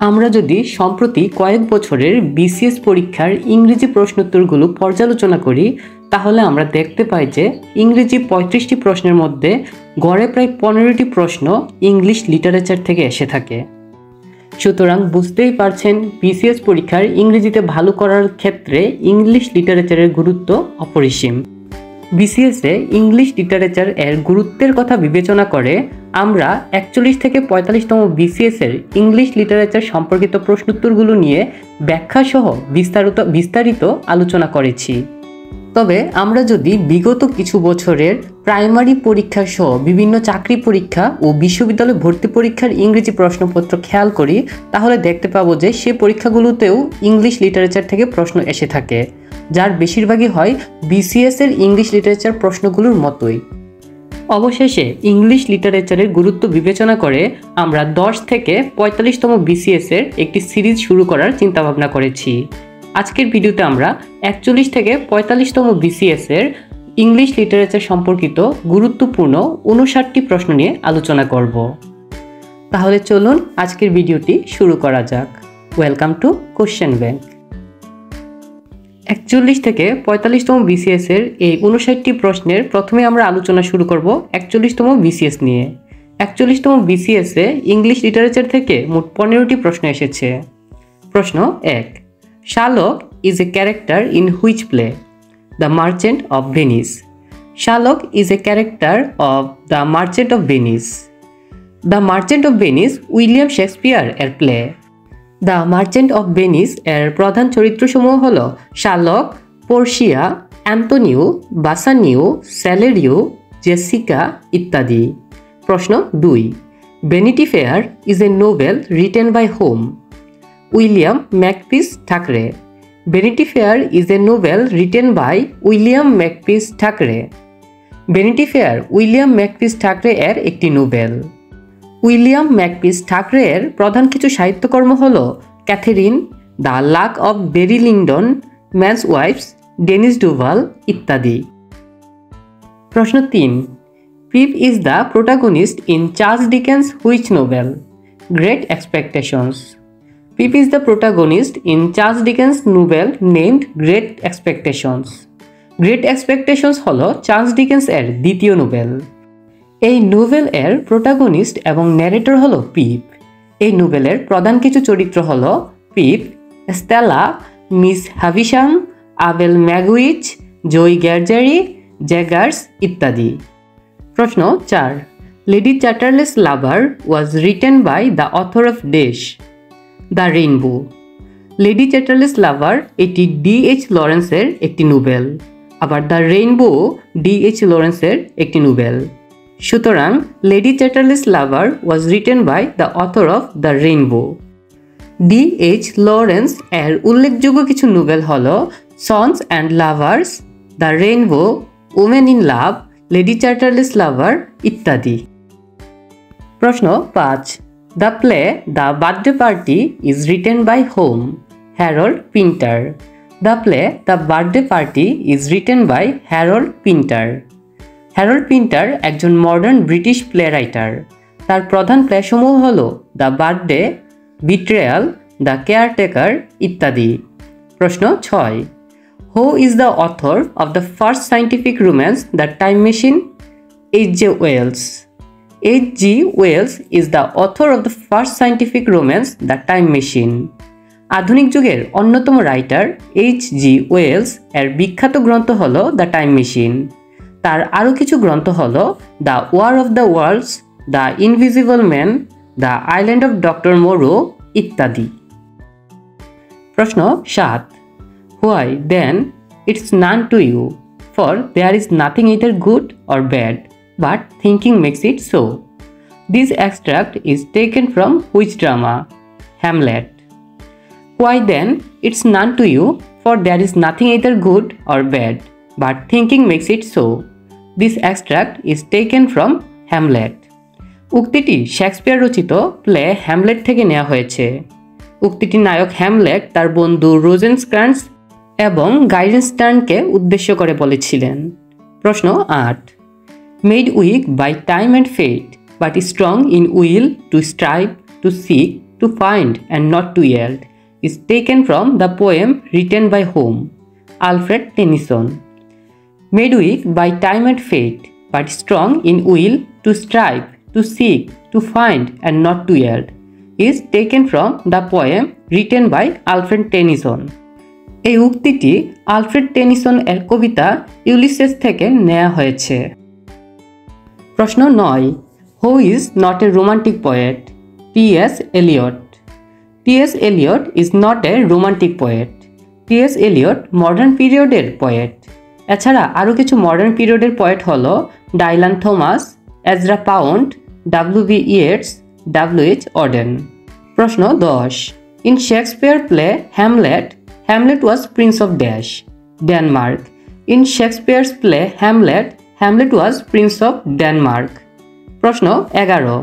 আমরা যদি সম্প্রতি কয়েক বছরের বিসিএস পরীক্ষার ইংরেজি প্রশ্নোত্তরগুলো পর্যালোচনা করি তাহলে আমরা দেখতে পাই যে ইংরেজি 35টি প্রশ্নের মধ্যে গড়ে প্রায় 15টি প্রশ্ন ইংলিশ লিটারেচার থেকে এসে থাকে। সুতরাং বুঝতেই পারছেন বিসিএস পরীক্ষার ইংরেজিতে ভালো করার ক্ষেত্রে ইংলিশ লিটারেচারের গুরুত্ব অপরিসীম। বিসিএসে ইংলিশ লিটারেচার এর গুরুত্বের কথা বিবেচনা করে আমরা 41 থেকে 45তম বিসিএসের ইংলিশ লিটারেচার সম্পর্কিত প্রশ্নোত্তরগুলো নিয়ে ব্যাখ্যাসহ বিস্তারিত আলোচনা করেছি। তবে আমরা যদি বিগত কিছু বছরের প্রাইমারি পরীক্ষা সহ বিভিন্ন চাকরি পরীক্ষা ও বিশ্ববিদ্যালয় ভর্তি পরীক্ষার ইংরেজি প্রশ্নপত্র খেয়াল করি তাহলে দেখতে পাবো যে সে পরীক্ষাগুলোতেও ইংলিশ লিটারেচার থেকে প্রশ্ন এসে থাকে, যার বেশিরভাগই হয় বিসিএস এর ইংলিশ লিটারেচার প্রশ্নগুলোর মতোই। অবশেষে ইংলিশ লিটারেচারের গুরুত্ব বিবেচনা করে আমরা 10 থেকে 45তম বিসিএস এর একটি সিরিজ শুরু করার চিন্তাভাবনা করেছি। আজকের ভিডিওতে আমরা 41 থেকে 45তম বিসিএস এর ইংলিশ লিটারেচার সম্পর্কিত গুরুত্বপূর্ণ 59টি প্রশ্ন নিয়ে আলোচনা করব। তাহলে চলুন আজকের ভিডিওটি শুরু করা যাক। Welcome to question bank. 41 থেকে 45তম বিসিএস এর এই 59টি প্রশ্নের প্রথমে আমরা আলোচনা শুরু করব 41তম বিসিএস নিয়ে। 41তম বিসিএস এ ইংলিশ লিটারেচার থেকে মোট 15টি প্রশ্ন এসেছে। প্রশ্ন 1. Sherlock is a character in which play? The Merchant of Venice. Sherlock is a character of The Merchant of Venice. The Merchant of Venice William Shakespeare এর play. The merchant of Venice এর প্রধান চরিত্রসমূহ হল Shylock, Portia, Antonio, Bassanio, Salerio, Jessica ইত্যাদি। প্রশ্ন 2. Vanity fair is a novel written by whom? William Makepeace Thackeray. Vanity fair is a novel written by William Makepeace Thackeray. Vanity fair William Makepeace Thackeray এর একটি novel. William Makepeace Thackeray এর প্রধান কিছু সাহিত্যকর্ম হল Catherine, the luck of Barry Lyndon, men's wives, Denis Duval ইত্যাদি। প্রশ্ন 3. Pip is the protagonist in Charles Dickens which novel? Great expectations. Pip is the protagonist in Charles Dickens novel named great expectations. Great expectations হল Charles Dickens এর দ্বিতীয় novel. এই novel এর protagonist এবং narrator হলো পিপ। এই নোভেলের প্রধান কিছু চরিত্র হলো Pip, Stella, miss Havisham, Abel Magwitch, Joe Gargery, Jaggers ইত্যাদি। প্রশ্ন 4. Lady Chatterley's lover was written by the author of dash? The rainbow. Lady Chatterley's lover এটি ডি.এইচ. লরেন্সের একটি নোভেল, আবার দ্য রেইনবো ডি.এইচ. লরেন্সের একটি নোভেল। সুতরাং lady Chatterley's lover was written by the author of the rainbow. D H. Lawrence এর উল্লেখযোগ্য কিছু novel হল sons and lovers, the rainbow, women in love, lady Chatterley's lover ইত্যাদি। প্রশ্ন 5. The play the birthday party is written by whom? Harold Pinter. The play the birthday party is written by Harold Pinter. Harold Pinter একজন modern British play writer. তার প্রধান প্লেসমূহ হল the birthday, betrayal, the caretaker ইত্যাদি। প্রশ্ন 6. Who is the author of the first scientific romance the time machine? H G. Wells. H G. Wells is the author of the first scientific romance the time machine. আধুনিক যুগের অন্যতম writer এইচ.জি. Wales এর বিখ্যাত গ্রন্থ হল the time machine. তার আরও কিছু গ্রন্থ হল the war of the worlds, the invisible man, the island of doctor Moreau ইত্যাদি। প্রশ্ন 7. Why then it's none to you, for there is nothing either good or bad, but thinking makes it so? This extract is taken from which drama? Hamlet. Why then it's none to you, for there is nothing either good or bad, but thinking makes it so? This extract is taken from Hamlet. উক্তিটি Shakespeare রচিত play Hamlet থেকে নেওয়া হয়েছে। উক্তিটি নায়ক Hamlet তার বন্ধু রোজেনস্ক্রান্টস এবং গাইডেনস্টার্নকে উদ্দেশ্য করে বলেছিলেন। প্রশ্ন 8. Made weak by time and fate, but strong in will to strive, to seek, to find and not to yield is taken from the poem written by whom? Alfred Tennyson. Made weak by time and fate, but strong in will to strive, to seek, to find and not to yield is taken from the poem written by Alfred Tennyson. এই উক্তিটি Alfred Tennyson এর কবিতা Ulysses থেকে নেওয়া হয়েছে। প্রশ্ন 9, who is not a romantic poet? T S. Eliot. T S. Eliot is not a romantic poet. T S. Eliot modern পিরিয়ডের poet. এছাড়া আরও কিছু মডার্ন পিরিয়ডের পোয়েট হলো Dylan Thomas, Ezra Pound, W B. Yeats, W H. Auden. প্রশ্ন 10, in Shakespeare play Hamlet, Hamlet was Prince of Dash, Denmark. In Shakespeare's play Hamlet, Hamlet was Prince of Denmark. প্রশ্ন 11,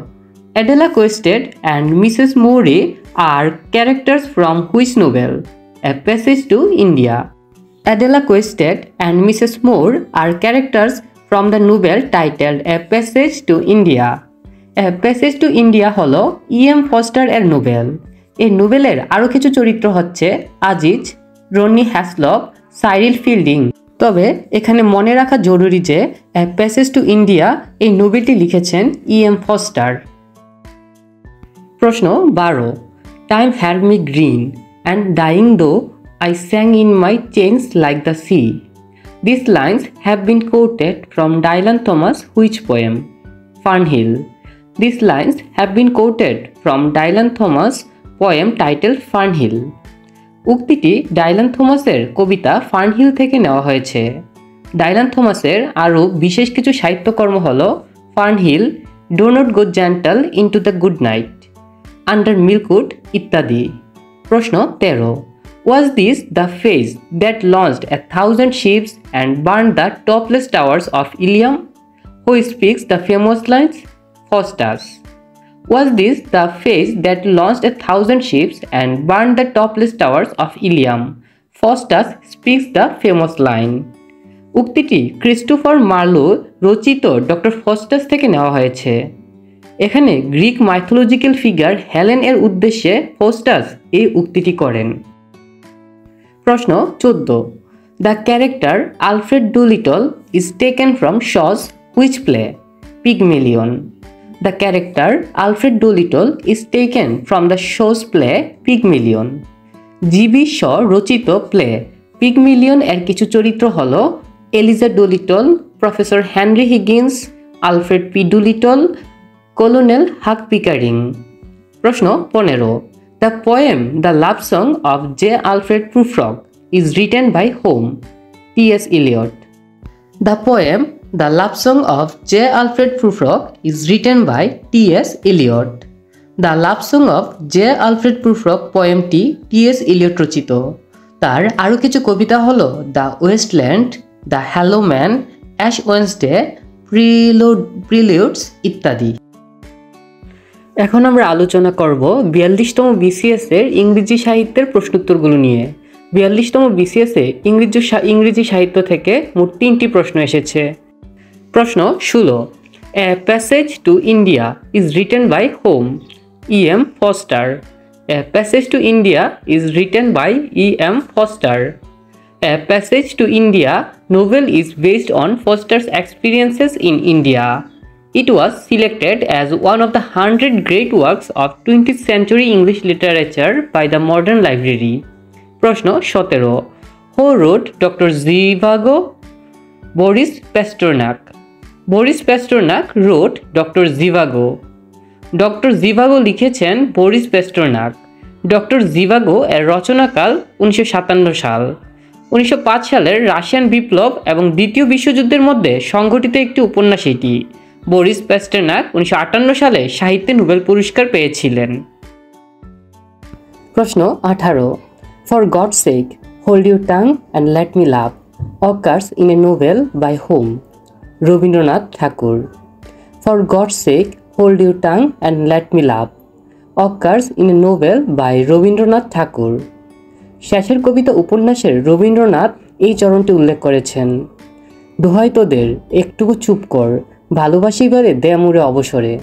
Adela Quested and Mrs. Mowry are characters from which novel? A Passage to India. Adela Quested and Mrs. Moore are characters from the novel titled A Passage to India. A Passage to India হলো E.M. Foster এর Nobel. এই নোবেলের আরও কিছু চরিত্র হচ্ছে Aziz, Roni হ্যাসলপ, Cyril fielding. তবে এখানে মনে রাখা জরুরি যে এ প্যাসেজ টু ইন্ডিয়া এই নোবেলটি লিখেছেন E.M. ফস্টার। প্রশ্ন 12, time had me green and dying though I sang in my change like the sea. This lines have been quoted from Dylan Thomas which poem? Fern Hill. These lines have been quoted from Dylan Thomas' poem titled Fernhill. উক্তিটি Dylan থমাসের কবিতা ফার্নহিল থেকে নেওয়া হয়েছে। Dylan থমাসের আরও বিশেষ কিছু সাহিত্যকর্ম হল Fern Hill, do not go gentle into the good night, under milk wood ইত্যাদি। প্রশ্ন 13, was this the face that launched 1,000 ships and burned the topless towers of Ilium? Who speaks the famous lines? Faustus. Was this the phase that launched 1,000 ships and burned the topless towers of Ilium? Faustus speaks the famous line. উক্তিটি Christopher Marlowe রচিত doctor Faustus থেকে নেওয়া হয়েছে। এখানে Greek mythological figure Helen এর উদ্দেশ্যে Faustus এই উক্তিটি করেন। প্রশ্ন 14, the character Alfred Doolittle is taken from Shaw's which play? Pygmalion. The character Alfred Doolittle is taken from the Shaw's play Pygmalion. G B. Shaw রচিত প্লে পিগমিলিয়ন এর কিছু চরিত্র হল Eliza Doolittle, professor Henry Higgins, Alfred P Doolittle, colonel Hugh Pickering. প্রশ্ন 15, the poem the love song of J Alfred Prufrock is written by whom? T S. Eliot. The poem The Love Song of J. Alfred Prufrock is written by T.S. Eliot. The Love Song of J. Alfred Prufrock পোয়েমটি T.S. Eliot রচিত। তার আরও কিছু কবিতা হলো the waste land, the hollow men, Ash Wednesday, preludes ইত্যাদি। এখন আমরা আলোচনা করব 42তম BCS এর ইংরেজি সাহিত্যের প্রশ্নোত্তরগুলো নিয়ে। 42তম BCS এ ইংরেজি সাহিত্য থেকে মোট 3টি প্রশ্ন এসেছে। প্রশ্ন 16, a passage to India is written by whom? E.M. Forster. A passage to India is written by E.M. Forster. A passage to India novel is based on Foster's experiences in India. It was selected as one of the 100 great works of 20th century English literature by the Modern Library. প্রশ্ন 17, who wrote Dr. Zhivago? Boris Pasternak. Boris Pasternak wrote Dr. Zhivago. Dr. Zhivago লিখেছেন Boris Pasternak. Dr. Zhivago এর রচনাকাল 1957 সাল। 1905 সালের Russian বিপ্লব এবং দ্বিতীয় বিশ্বযুদ্ধের মধ্যে সংঘটিত একটি উপন্যাস এটি। বরিস প্যাস্টারনাক 1958 সালে সাহিত্যে নোবেল পুরস্কার পেয়েছিলেন। প্রশ্ন 18, for God's sake hold your tongue and let me love occurs in a novel by whom? Rabindranath Thakur. For God's sake hold your tongue and let me love occurs in a novel by Rabindranath Thakur. শেষের কবিতা উপন্যাসের রবীন্দ্রনাথ এই চরণটি উল্লেখ করেছেন, দোহাই তোদের একটুকু চুপ কর, ভালোবাসি বারে দে মোরে অবসরে।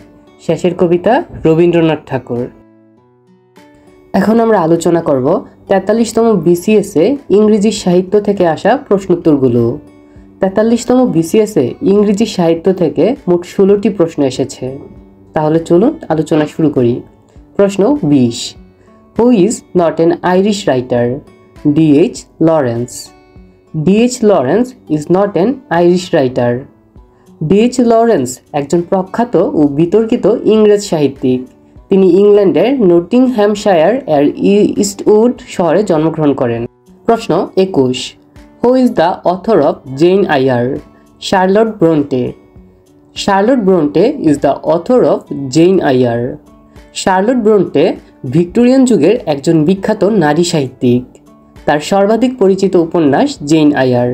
শেষের কবিতা রবীন্দ্রনাথ ঠাকুর। এখন আমরা আলোচনা করব 43তম বিসিএসে ইংরেজি সাহিত্য থেকে আসা প্রশ্নোত্তরগুলো। 43তম বিসিএসে ইংরেজি সাহিত্য থেকে মোট 16টি প্রশ্ন এসেছে। তাহলে চলুন আলোচনা শুরু করি। প্রশ্ন 20, হু is not an Irish writer? D.H. Lawrence. D.H. Lawrence is not an Irish writer. D.H. Lawrence একজন প্রখ্যাত ও বিতর্কিত ইংরেজ সাহিত্যিক। তিনি ইংল্যান্ডের নটিংহ্যামশায়ার এর ইস্টউড শহরে জন্মগ্রহণ করেন। প্রশ্ন 21, who is the author of Jane Eyre? Charlotte Bronte. Charlotte Bronte is the author of Jane Eyre. Charlotte Bronte Victorian যুগের একজন বিখ্যাত নারী সাহিত্যিক। তার সর্বাধিক পরিচিত উপন্যাস জেন আয়ার।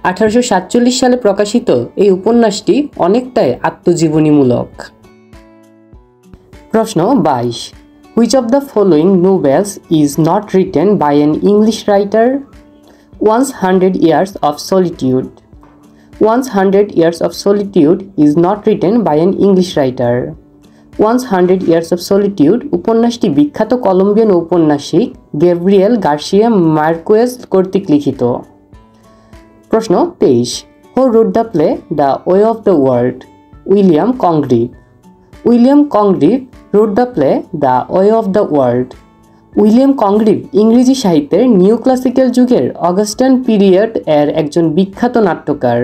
1847 সালে প্রকাশিত এই উপন্যাসটি অনেকটাই আত্মজীবনীমূলক। প্রশ্ন 22, which of the following novels is not written by an English writer? 100 Years of Solitude. 100 Years of Solitude is not written by an English writer. 100 Years of Solitude উপন্যাসটি বিখ্যাত কলম্বিয়ান ঔপন্যাসিক গ্যাব্রিয়েল গার্সিয়া মার্কুয়েজ কর্তৃক লিখিত। প্রশ্ন 23, who wrote the play the way of the world? William Congreve. William Congreve wrote the play the way of the world. William Congreve ইংরেজি সাহিত্যের new classical যুগের Augustan period এর একজন বিখ্যাত নাট্যকার।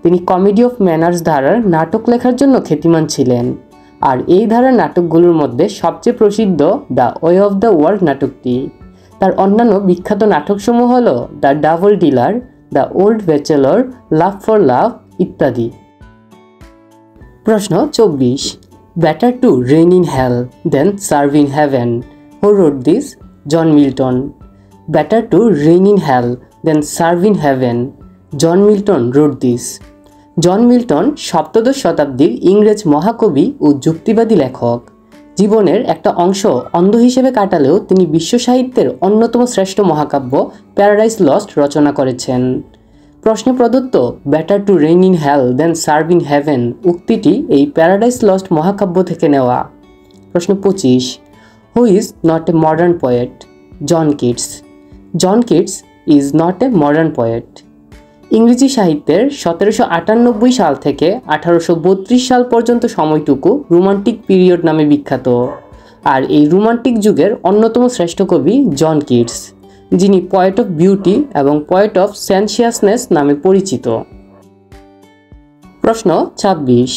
তিনি কমেডি অফ ম্যানার্স ধারার নাটক লেখার জন্য খ্যাতিমান ছিলেন। আর এই ধারার নাটকগুলোর মধ্যে সবচেয়ে প্রসিদ্ধ the way of the world নাটকটি। তার অন্যান্য বিখ্যাত নাটকসমূহ হল the double dealer, the old bachelor, love for love ইত্যাদি। প্রশ্ন 24, better to reign in hell than serve in heaven. Who wrote this? John Milton. Better to reign in hell than serve in heaven. John Milton wrote this. John Milton সপ্তদশ শতাব্দীর ইংরেজ মহাকবি ও যুক্তিবাদী লেখক। জীবনের একটা অংশ অন্ধ হিসেবে কাটালেও তিনি বিশ্ব সাহিত্যের অন্যতম শ্রেষ্ঠ মহাকাব্য প্যারাডাইস লস্ট রচনা করেছেন। প্রশ্নে প্রদত্ত better to reign in hell than serve in heaven উক্তিটি এই প্যারাডাইস লস্ট মহাকাব্য থেকে নেওয়া। প্রশ্ন 25, who is not a modern poet? John Keats. John Keats is not a modern poet. ইংরেজি সাহিত্যের 1798 সাল থেকে 1832 সাল পর্যন্ত সময়টুকু রোমান্টিক পিরিয়ড নামে বিখ্যাত। আর এই রোমান্টিক যুগের অন্যতম শ্রেষ্ঠ কবি জন কিটস, যিনি পয়েট অফ বিউটি এবং পয়েট অফ সেন্সিয়াসনেস নামে পরিচিত। প্রশ্ন 26,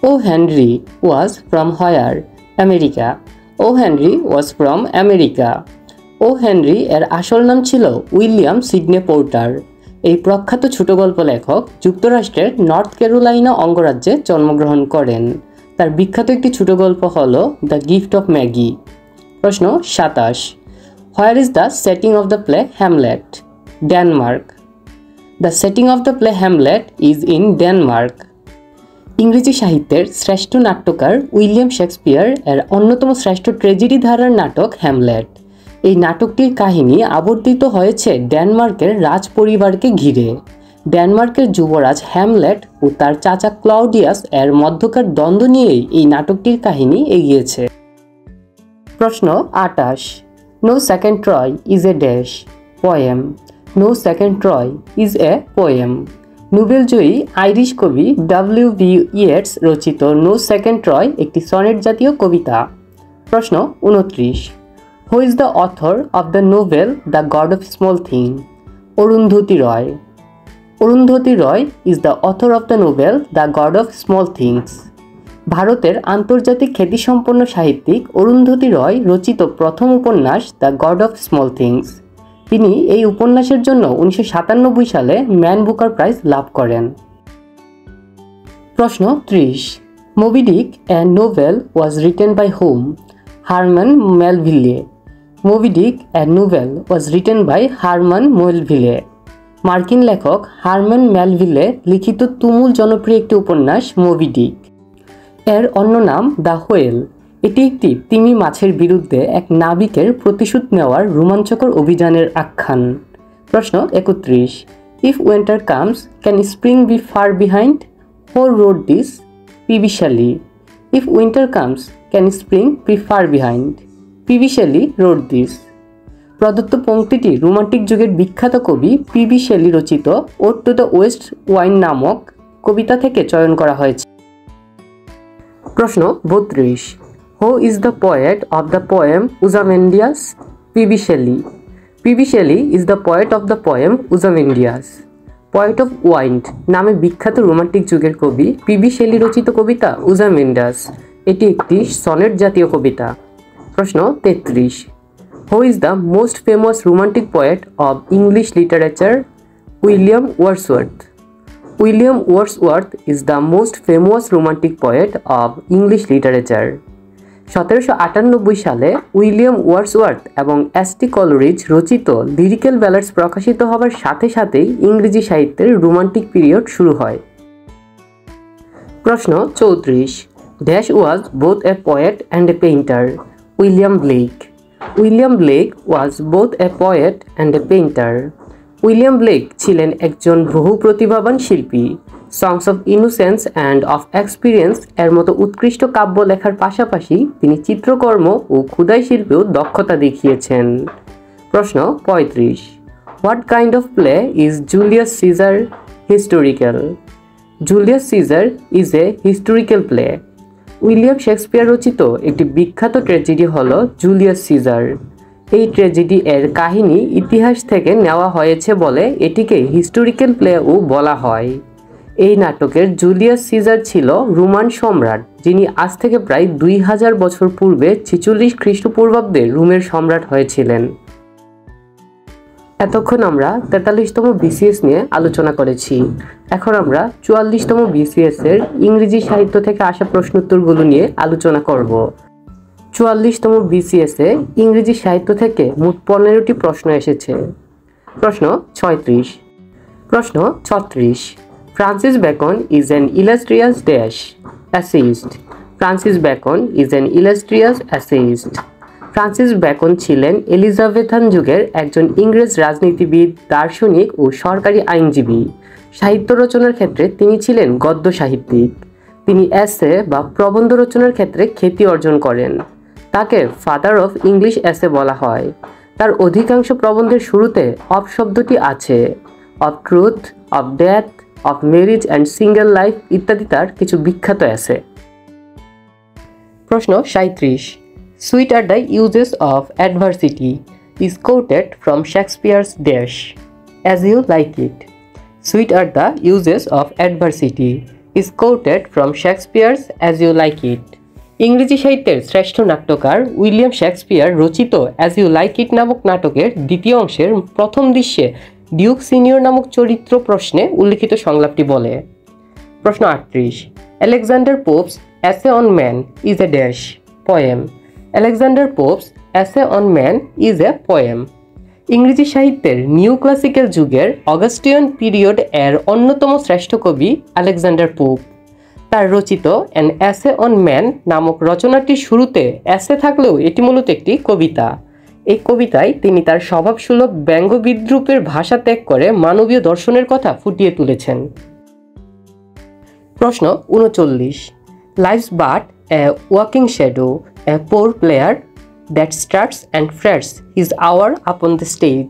O Henry was from where? America. O Henry was from America. O Henry এর আসল নাম ছিল উইলিয়াম সিডনে পোর্টার। এই প্রখ্যাত ছোট গল্প লেখক যুক্তরাষ্ট্রের নর্থ ক্যারোলাইনা অঙ্গরাজ্যে জন্মগ্রহণ করেন। তার বিখ্যাত একটি ছোট গল্প হল দ্য গিফট অফ ম্যাগি। প্রশ্ন 27, where is the setting of the play Hamlet? Denmark. The setting of the play Hamlet is in Denmark. ইংরেজি সাহিত্যের শ্রেষ্ঠ নাট্যকার উইলিয়াম শেক্সপিয়ার এর অন্যতম শ্রেষ্ঠ ট্র্যাজেডি ধারার নাটক হ্যামলেট। এই নাটকটির কাহিনী আবর্তিত হয়েছে ডেনমার্কের রাজ পরিবারকে ঘিরে। ডেনমার্কের যুবরাজ হ্যামলেট ও তার চাচা ক্লাউডিয়াস এর মধ্যকার দ্বন্দ্ব নিয়েই এই নাটকটির কাহিনী এগিয়েছে। প্রশ্ন 28, no second Troy is a dash poem. No second Troy is a poem. নোবেলজয়ী আইরিশ কবি W.B. ইয়েটস রচিত নো সেকেন্ড ট্রয় একটি সনেট জাতীয় কবিতা। প্রশ্ন 29, who is the author of the novel the god of small thing? Arundhati Roy. Arundhati Roy is the author of the novel the god of small things. ভারতের আন্তর্জাতিক খ্যাতিসম্পন্ন সাহিত্যিক অরুন্ধতী রয় রচিত প্রথম উপন্যাস the god of small things. তিনি এই উপন্যাসের জন্য 1997 সালে ম্যান বুকার প্রাইজ লাভ করেন। প্রশ্ন 30, Moby Dick a novel was written by whom? Herman Melville. Moby Dick a novel was written by Herman Melville. মার্কিন লেখক হারমান মেলভিলে লিখিত তুমুল জনপ্রিয় একটি উপন্যাস মোবি ডিক। এর অন্য নাম দ্য হোয়েল। এটি একটি তিমি মাছের বিরুদ্ধে এক নাবিকের প্রতিশোধ নেওয়ার রোমাঞ্চকর অভিযানের আখ্যান। প্রশ্ন 31, if winter comes can spring be far behind? Who wrote this? P B. Shelley. If winter comes can spring be far behind? P B. Shelley wrote this. প্রদত্ত পংক্তিটি রোমান্টিক যুগের বিখ্যাত কবি পিবি শেলি রচিত ode to the west wind নামক কবিতা থেকে চয়ন করা হয়েছে। প্রশ্ন 32, who is the poet of the poem Ozymandias? P B Shelley. PB Shelley is the poet of the poem উজামেন্ডিয়াস। Poet of wind নামে বিখ্যাত রোমান্টিক যুগের কবি পিবি শেলি রচিত কবিতা উজামেন্ডাস এটি একটি সনেট জাতীয় কবিতা। প্রশ্ন 33, হু is the most famous romantic poet of English literature? William Wordsworth. William Wordsworth is the most famous romantic poet of English literature. 1798 সালে উইলিয়াম ওয়ার্ডসওয়ার্থ এবং এসটি কলরিজ রচিত লিরিক্যাল ব্যালাডস প্রকাশিত হবার সাথে সাথেই ইংরেজি সাহিত্যের রোমান্টিক পিরিয়ড শুরু হয়। প্রশ্ন 34, dash was both a poet and a painter? William Blake. William Blake was both a poet and a painter. William Blake ছিলেন একজন বহু প্রতিভাবান শিল্পী। Songs of innocence and of experience এর মতো উৎকৃষ্ট কাব্য লেখার পাশাপাশি তিনি চিত্রকর্ম ও ক্ষুদাই শিল্পেও দক্ষতা দেখিয়েছেন। প্রশ্ন 35, what kind of play is Julius Caesar historical? Julius Caesar is a historical play. William Shakespeare রচিত একটি বিখ্যাত ট্র্যাজেডি হল জুলিয়াস সিজার। এই ট্র্যাজেডি এর কাহিনী ইতিহাস থেকে নেওয়া হয়েছে বলে এটিকে হিস্টোরিক্যাল প্লেও বলা হয়। এই নাটকের জুলিয়াস সিজার ছিল রোমান সম্রাট, যিনি আজ থেকে প্রায় 2000 বছর পূর্বে 46 খ্রিস্টপূর্বাব্দে রোমের সম্রাট হয়েছিলেন। এতক্ষণ আমরা 43তম বিসিএস নিয়ে আলোচনা করেছি। এখন আমরা 44তম বিসিএস এর ইংরেজি সাহিত্য থেকে আসা প্রশ্নোত্তরগুলো নিয়ে আলোচনা করব। 44তম বিসিএস এ ইংরেজি সাহিত্য থেকে মোট 15টি প্রশ্ন এসেছে। প্রশ্ন 36। প্রশ্ন 36, Francis Bacon is an illustrious dash essayist. Francis Bacon is an illustrious essayist. Francis Bacon ছিলেন এলিজাবেথান যুগের একজন ইংরেজ রাজনীতিবিদ, দার্শনিক ও সরকারি আইনজীবী। সাহিত্য রচনার ক্ষেত্রে তিনি ছিলেন গদ্য সাহিত্যিক। তিনি এসে বা প্রবন্ধ রচনার ক্ষেত্রে খ্যাতি অর্জন করেন। তাকে ফাদার অফ ইংলিশ এসে বলা হয়। তার অধিকাংশ প্রবন্ধের শুরুতে অফ শব্দটি আছে। Of truth, of death, of marriage and single life ইত্যাদি তার কিছু বিখ্যাত এসে। প্রশ্ন 37, sweet are the uses of adversity is quoted from Shakespeare's dash as you like it. Sweet are the uses of adversity is quoted from Shakespeare's as you like it. ইংরেজি সাহিত্যের শ্রেষ্ঠ নাট্যকার William Shakespeare রচিত as you like it নামক নাটকের দ্বিতীয় অংশের প্রথম দৃশ্যে ডিউক সিনিয়র নামক চরিত্র প্রশ্নে উল্লিখিত সংলাপটি বলে। প্রশ্ন 38, Alexander popes essay on man is a dash poem. Alexander popes essay on man is a poem. ইংরেজি সাহিত্যের নিউ ক্লাসিক্যাল যুগের অগাস্টিয়ান পিরিয়ড এর অন্যতম শ্রেষ্ঠ কবি আলেকজান্ডার পোপ। তার রচিত অ্যান এসে অন ম্যান নামক রচনাটির শুরুতে এসে থাকলেও এটি মূলত একটি কবিতা। এই কবিতায় তিনি তার স্বভাবসুলভ ব্যঙ্গ বিদ্রূপের ভাষা ত্যাগ করে মানবীয় দর্শনের কথা ফুটিয়ে তুলেছেন। প্রশ্ন 39, life's but a walking shadow, a poor player that struts and frets his hour upon the stage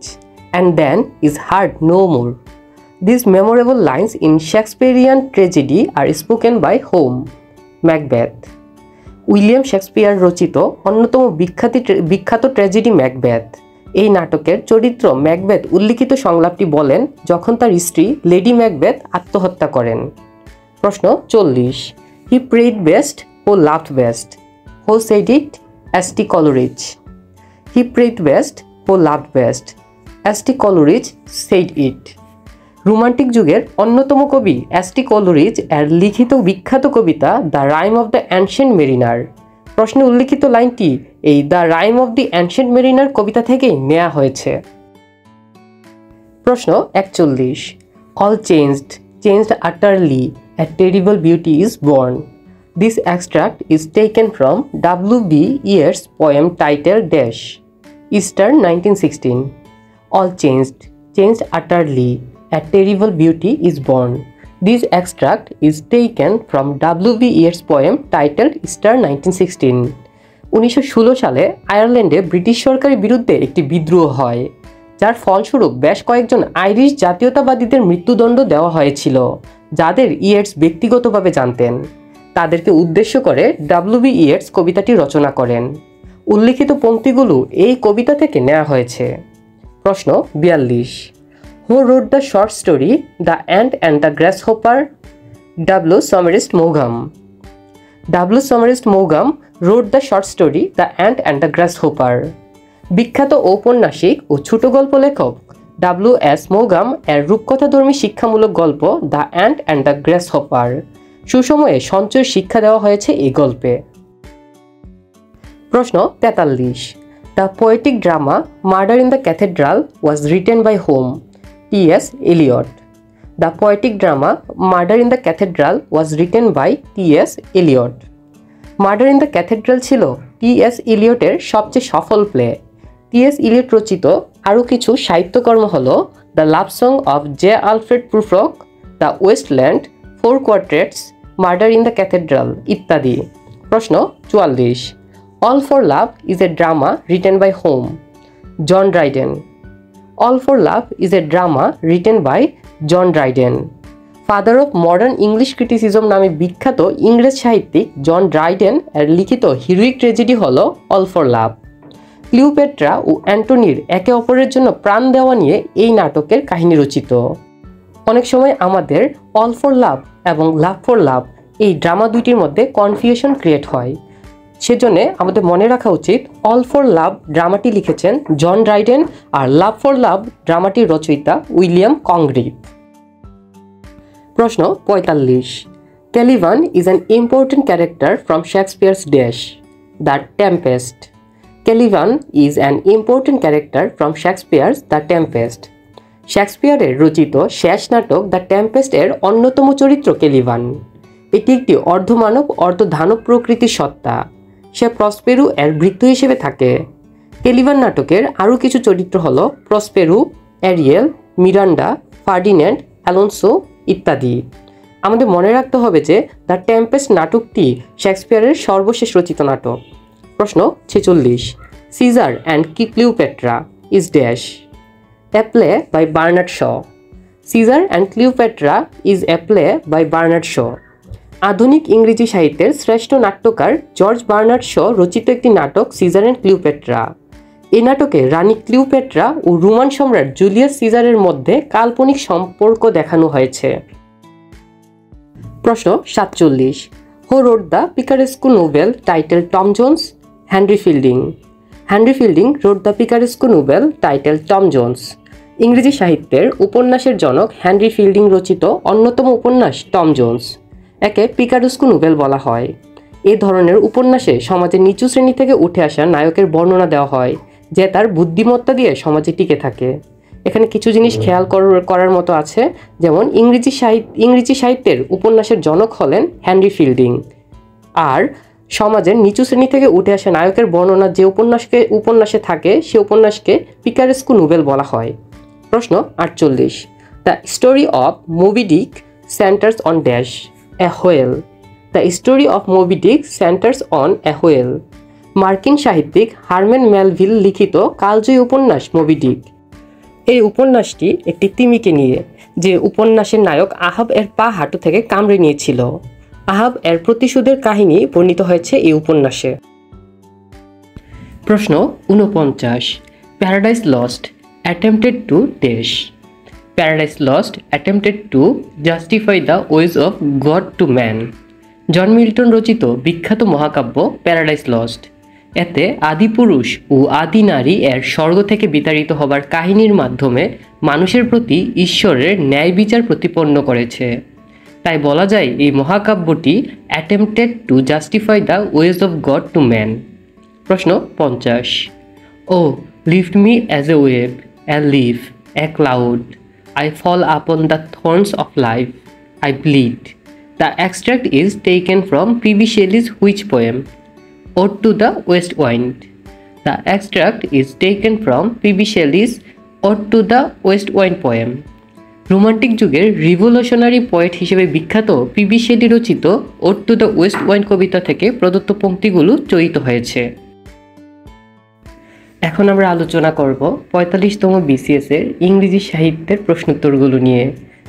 and then is heard no more. These memorable lines in Shakespearean tragedy are spoken by whom? Macbeth. William Shakespeare রচিত অন্যতম বিখ্যাত tragedy Macbeth. এই নাটকের চরিত্র Macbeth উল্লিখিত সংলাপটি বলেন যখন তার স্ত্রী লেডি ম্যাকবেথ আত্মহত্যা করেন। প্রশ্ন 40, হি প্রেড বেস্ট ও loved best, who said it? S T Coleridge. He prayed best ও loved best, S T Coleridge said it. Romantic যুগের অন্যতম কবি এসটি কলরিজ এর লিখিত বিখ্যাত কবিতা the rime of the ancient mariner. প্রশ্নে উল্লিখিত লাইনটি এই the rime of the ancient mariner কবিতা থেকেই নেওয়া হয়েছে। প্রশ্ন 41, all changed utterly, a terrible beauty is born. This extract is taken from W.B. Yeats's poem titled Dash, Easter 1916. All changed utterly, a terrible beauty is born. This extract is taken from W.B. Yeats's poem titled Easter 1916. 1916 সালে আয়ারল্যান্ডে British সরকারের বিরুদ্ধে একটি বিদ্রোহ হয়, যার ফলস্বরূপ বেশ কয়েকজন আইরিশ জাতীয়তাবাদীদের মৃত্যুদণ্ড দেওয়া হয়েছিল, যাদের ইয়েটস ব্যক্তিগতভাবে জানতেন। তাদেরকে উদ্দেশ্য করে ডব্লিউ.বি. ইয়েটস কবিতাটি রচনা করেন। উল্লিখিত পংক্তিগুলো এই কবিতা থেকে নেওয়া হয়েছে। প্রশ্ন 42। হু wrote the short story the ant and the গ্রাসহপার? W. সমারিস্ট মৌঘাম। W. সমারিস্ট মৌঘাম wrote the short story the ant and the গ্রাসহপার। বিখ্যাত ঔপন্যাসিক ও ছোট গল্প লেখক ডব্লিউ.এস. মৌঘাম এর রূপকথাধর্মী শিক্ষামূলক গল্প the ant and the grasshopper. সুসময়ে সঞ্চয়ের শিক্ষা দেওয়া হয়েছে এই গল্পে। প্রশ্ন 43। The poetic drama murder in the cathedral was written by whom? T S. Eliot. The poetic drama murder in the cathedral was written by T S. Eliot. Murder in the cathedral ছিল T S. এলিয়টের সবচেয়ে সফল প্লে। টি.এস. এলিয়ট রচিত আরও কিছু সাহিত্যকর্ম হল the love song of J. Alfred Prufrock, the waste land, 4 quartets, murder in the cathedral ইত্যাদি। প্রশ্ন 44। All for love is a drama written by whom? John Dryden. All for love is a drama written by John Dryden. Father of modern English criticism নামে বিখ্যাত ইংরেজ সাহিত্যিক John Dryden এর লিখিত heroic tragedy হল all for love. Cleopatra ও অ্যান্টনির একে অপরের জন্য প্রাণ দেওয়া নিয়ে এই নাটকের কাহিনী রচিত। অনেক সময় আমাদের অল ফর লাভ এবং লাভ ফর লাভ এই ড্রামা দুইটির মধ্যে কনফিউশন ক্রিয়েট হয়। সেজন্য আমাদের মনে রাখা উচিত অল ফর লাভ ড্রামাটি লিখেছেন John Dryden R love for লাভ ড্রামাটির রচয়িতা উইলিয়াম কংগ্রিভ। প্রশ্ন 45। Caliban is an important character from Shakespeare's dash? The tempest. Caliban is an important character from Shakespeare's the tempest. শেক্সপিয়ারের রচিত শেষ নাটক দ্য টেম্পেস্ট এর অন্যতম চরিত্র ক্যালিভান। এটি একটি অর্ধমানব অর্ধদানব প্রকৃতির সত্তা। সে প্রসপেরু এর ভৃত্য হিসেবে থাকে। ক্যালিভান নাটকের আরও কিছু চরিত্র হল প্রসপেরু, এরিয়েল, মিরান্ডা, ফার্ডিন্যান্ড, অ্যালোনসো ইত্যাদি। আমাদের মনে রাখতে হবে যে দ্য টেম্পেস্ট নাটকটি শেক্সপিয়ারের সর্বশেষ রচিত নাটক। প্রশ্ন 46। Caesar and Cleopatra is dash? A play by Bernard Shaw. Caesar and Cleopatra is a play by Bernard Shaw. আধুনিক ইংরেজি সাহিত্যের শ্রেষ্ঠ নাট্যকার জর্জ বার্নার্ড শ রচিত একটি নাটক সিজার অ্যান্ড ক্লিওপেট্রা। এই নাটকে রানী ক্লিওপেট্রা ও রোমান সম্রাট জুলিয়াস সিজারের মধ্যে কাল্পনিক সম্পর্ক দেখানো হয়েছে। প্রশ্ন 47। Who wrote the picaresque novel titled Tom Jones? Henry Fielding. Henry Fielding wrote the picaresque novel titled Tom Jones. ইংরেজি সাহিত্যের উপন্যাসের জনক হেনরি ফিল্ডিং রচিত অন্যতম উপন্যাস টম জোন্স। একে পিকারেস্কু নোভেল বলা হয়। এই ধরনের উপন্যাসে সমাজের নিচু শ্রেণী থেকে উঠে আসা নায়কের বর্ণনা দেওয়া হয়, যে তার বুদ্ধিমত্তা দিয়ে সমাজে টিকে থাকে। এখানে কিছু জিনিস খেয়াল করার মতো আছে, যেমন ইংরেজি সাহিত্যের উপন্যাসের জনক হলেন হেনরি ফিল্ডিং, আর সমাজের নিচু শ্রেণী থেকে উঠে আসা নায়কের বর্ণনা যে উপন্যাসে থাকে সে উপন্যাসকে পিকারেস্কু নোভেল বলা হয়। প্রশ্ন 48। The story of Moby Dick centres on dash? A whale. The story of Moby Dick centres on a whale. মার্কিন সাহিত্যিক হারম্যান মেলভিল লিখিত কালজয়ী উপন্যাস মোবি ডিক। এই উপন্যাসটি একটি তিমিকে নিয়ে, যে উপন্যাসের নায়ক আহাব এর পা হাঁটু থেকে কামড়ে নিয়েছিল। আহাব এর প্রতিশোধের কাহিনী বর্ণিত হয়েছে এই উপন্যাসে। প্রশ্ন 49। Paradise Lost attempted to dash? Paradise Lost attempted to justify the ways of God to man. John Milton রচিত বিখ্যাত মহাকাব্য প্যারাডাইস লস্ট। এতে আদি পুরুষ ও আদি নারী এর স্বর্গ থেকে বিতাড়িত হবার কাহিনীর মাধ্যমে মানুষের প্রতি ঈশ্বরের ন্যায় বিচার প্রতিপন্ন করেছে। তাই বলা যায় এই মহাকাব্যটি attempted to justify the ways of God to man. প্রশ্ন 50। O lift me as a wave, a leaf, a cloud, I fall upon the thorns of life, I bleed. The extract is taken from P.B. Shelley's which poem? Ode to the West Wind. The extract is taken from P.B. Shelley's Ode to the West Wind poem. Romantic যুগের revolutionary poet হিসেবে বিখ্যাত PB Shelley রচিত ode to the West Wind কবিতা থেকে প্রদত্ত পংক্তিগুলো চয়িত হয়েছে। এখন আমরা আলোচনা করব 45তম BCS এর ইংরেজি সাহিত্যের প্রশ্নোত্তরগুলো নিয়ে।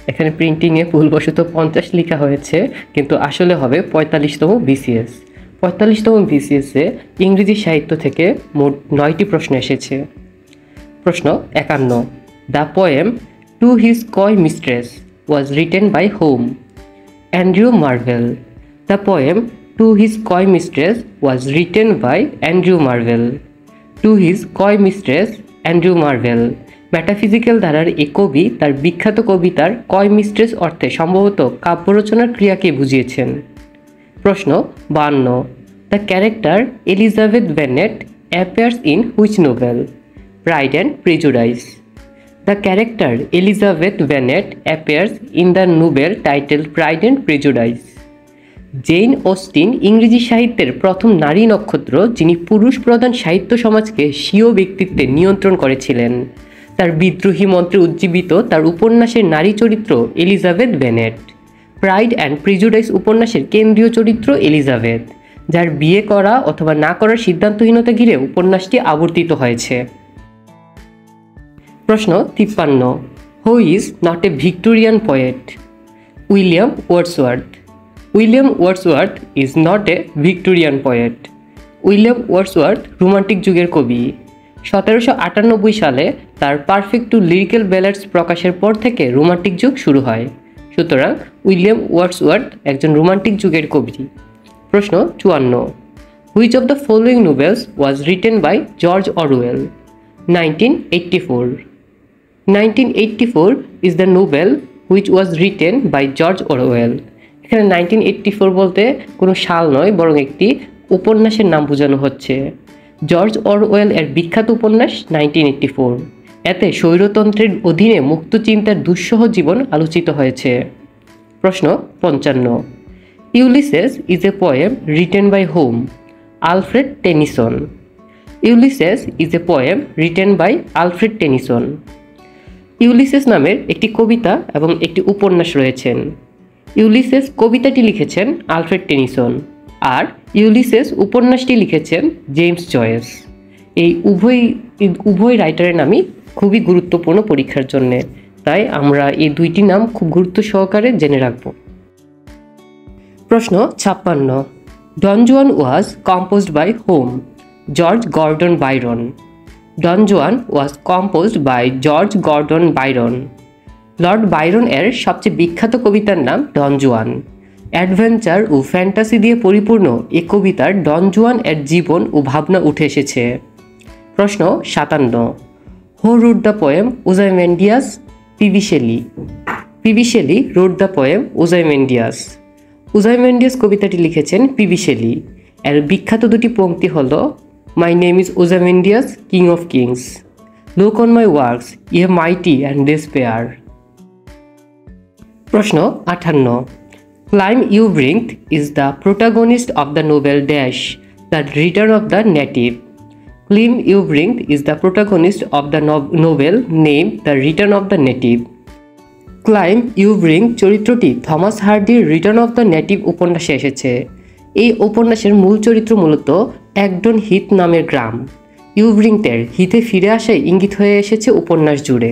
এখানে প্রিন্টিংয়ে ভুলবশত 50 লেখা হয়েছে, কিন্তু আসলে হবে 45তম BCS। 45তম BCS এ ইংরেজি সাহিত্য থেকে মোট 9টি প্রশ্ন এসেছে। প্রশ্ন 51, the poem to his coy mistress was written by whom? Andrew Marvell. The poem to his coy mistress was written by Andrew Marvell. To his coy mistress Andrew Marvell. Metaphysical ধারার এই কবি তার বিখ্যাত কবিতার কয় মিস্ট্রেস অর্থে সম্ভবত কাব্য রচনার ক্রিয়াকে বুঝিয়েছেন। প্রশ্ন 52, the character Elizabeth Bennet appears in which novel? Pride and prejudice. The character Elizabeth Bennet appears in the novel title pride and prejudice. Jane Austen ইংরেজি সাহিত্যের প্রথম নারী নক্ষত্র, যিনি পুরুষ প্রধান সাহিত্য সমাজকে স্বীয় ব্যক্তিত্বে নিয়ন্ত্রণ করেছিলেন। তার বিদ্রোহী মন্ত্রে উজ্জীবিত তার উপন্যাসের নারী চরিত্র Elizabeth Bennett. Pride and prejudice উপন্যাসের কেন্দ্রীয় চরিত্র এলিজাবেথ, যার বিয়ে করা অথবা না করার সিদ্ধান্তহীনতা ঘিরে উপন্যাসটি আবর্তিত হয়েছে। প্রশ্ন 53, হু is not a Victorian poet? William Wordsworth. William Wordsworth is not a Victorian poet. William Wordsworth romantic যুগের কবি। 1798 সালে তার পারফেক্ট টু লিরিক্যাল ব্যালাডস প্রকাশের পর থেকে রোমান্টিক যুগ শুরু হয়। সুতরাং উইলিয়াম ওয়ার্ডসওয়ার্থ একজন রোমান্টিক যুগের কবি। প্রশ্ন 54, which of the following novels was written by George Orwell? 1984। 1984 is the novel which was written by George Orwell. এখানে 1984 বলতে কোনো সাল নয়, বরং একটি উপন্যাসের নাম বোঝানো হচ্ছে। জর্জ অরওয়েল এর বিখ্যাত উপন্যাস 1984। এতে স্বৈরতন্ত্রের অধীনে মুক্ত চিন্তার দুঃসহ জীবন আলোচিত হয়েছে। প্রশ্ন 55, Ulysses is a poem written by whom? Alfred Tennyson. Ulysses is a poem written by Alfred Tennyson. Ulysses নামের একটি কবিতা এবং একটি উপন্যাস রয়েছেন। ইউলিসেস কবিতাটি লিখেছেন আলফ্রেড টেনিসন, আর ইউলিসেস উপন্যাসটি লিখেছেন জেমস জয়েস। এই উভয় রাইটারের নামই খুবই গুরুত্বপূর্ণ পরীক্ষার জন্য, তাই আমরা এই দুইটি নাম খুব গুরুত্ব সহকারে জেনে রাখব। প্রশ্ন 56, Don Juan was composed by whom? George Gordon Byron. Don Juan was composed by George Gordon Byron. Lord Byron এর সবচেয়ে বিখ্যাত কবিতার নাম ডন জুয়ান। অ্যাডভেঞ্চার ও ফ্যান্টাসি দিয়ে পরিপূর্ণ এই কবিতার ডন জুয়ান এর জীবন ও ভাবনা উঠে এসেছে। প্রশ্ন 57, who wrote the poem Ozymandias? PB Shelley. PB Shelley wrote the poem Ozymandias. Ozymandias কবিতাটি লিখেছেন পিবি শেলি। এর বিখ্যাত দুটি পংক্তি হল, my name is Ozymandias, king of kings. Look on my works, ye mighty and despair. প্রশ্ন 58, Clym Yeobright is the protagonist of the novel dash the return of the native? Clym Yeobright is the protagonist of the novel name the return of the native. Clym Yeobright চরিত্রটি Thomas হার্ডির return of the native উপন্যাসে এসেছে। এই উপন্যাসের মূল চরিত্র মূলত একডন Heath নামের গ্রাম। ইউব্রিংথের হিথে ফিরে আসায় ইঙ্গিত হয়ে এসেছে উপন্যাস জুড়ে।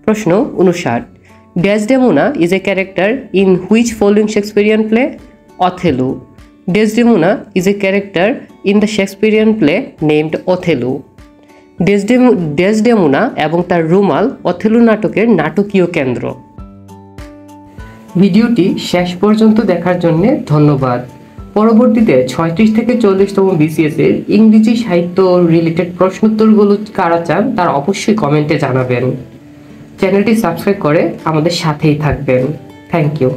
প্রশ্ন 59, Desdemona is a character in which following Shakespearean play? Othello. Desdemona is a character in the Shakespearean play named Othello. Desdemona এবং তার রুমাল অথেলো নাটকের নাটকীয় কেন্দ্র। ভিডিওটি শেষ পর্যন্ত দেখার জন্য ধন্যবাদ। পরবর্তীতে 36 থেকে 40তম BCS এর ইংরেজি সাহিত্য রিলেটেড প্রশ্নোত্তরগুলো কারা চান তার অবশ্যই কমেন্টে জানাবেন। চ্যানেলটি সাবস্ক্রাইব করে আমাদের সাথেই থাকবেন। Thank you.